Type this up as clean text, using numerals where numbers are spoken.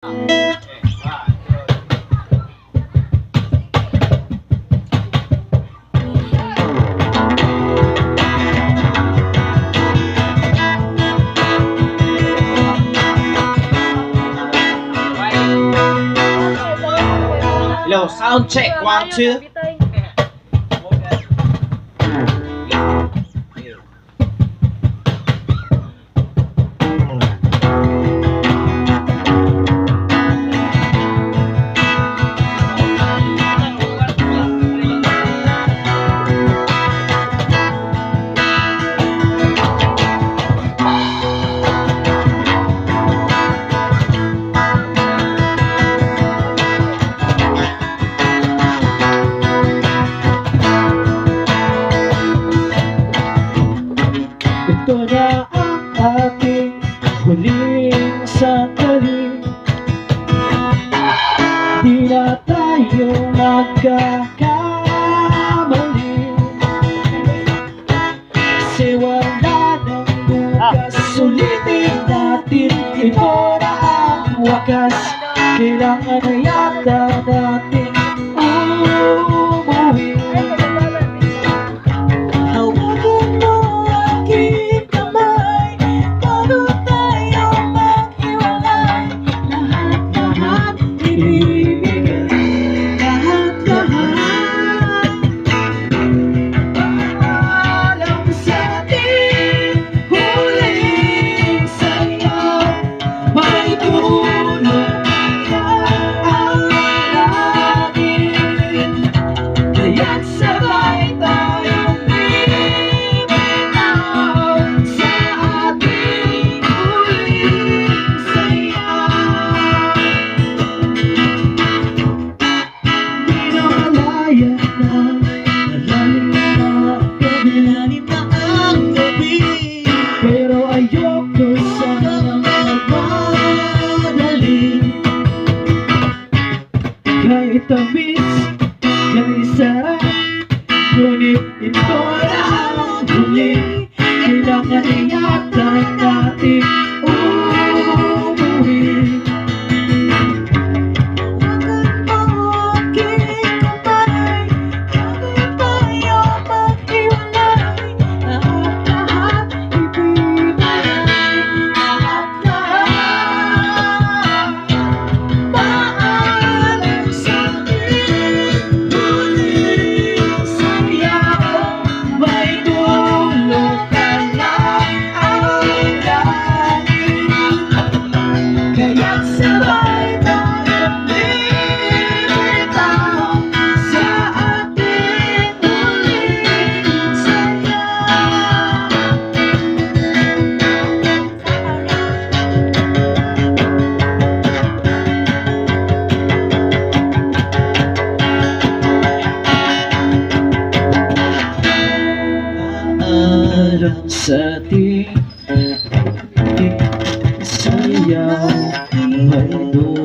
Hello, sound check, 1, 2. Ito na ang ating huling sandali. Di na tayo magkakamali, kasi wala nang bukas. Sulitin natin, ito na ang wakas. Kailangan na yata natin umuwi. Hawakan mo aking kamay bago tayo maghiwalay. Lahat-lahat ibibigay, lahat-lahat. Paalam sa ating huling sayaw, may tulong ang langit. Kaya't sabay tayong bibitaw sa ating huling sayaw. Di na malaya na, malalim na ang gabi, pero ayoko sanang magmadali. Kahit tamis, kahit sarap, ngunit ito na ang huli. Kailangan na yata natin umuwi. Hawakan mo aking kamay bago tayo maghiwalay. Lahat-lahat ibibigay, lahat-lahat. Paalam sa ating huling sayaw, may tulong ka lang ang langit. Kaya't sabay tayong bibitaw sa ating huling sayaw. Paalam sa ating sayaw, may tulong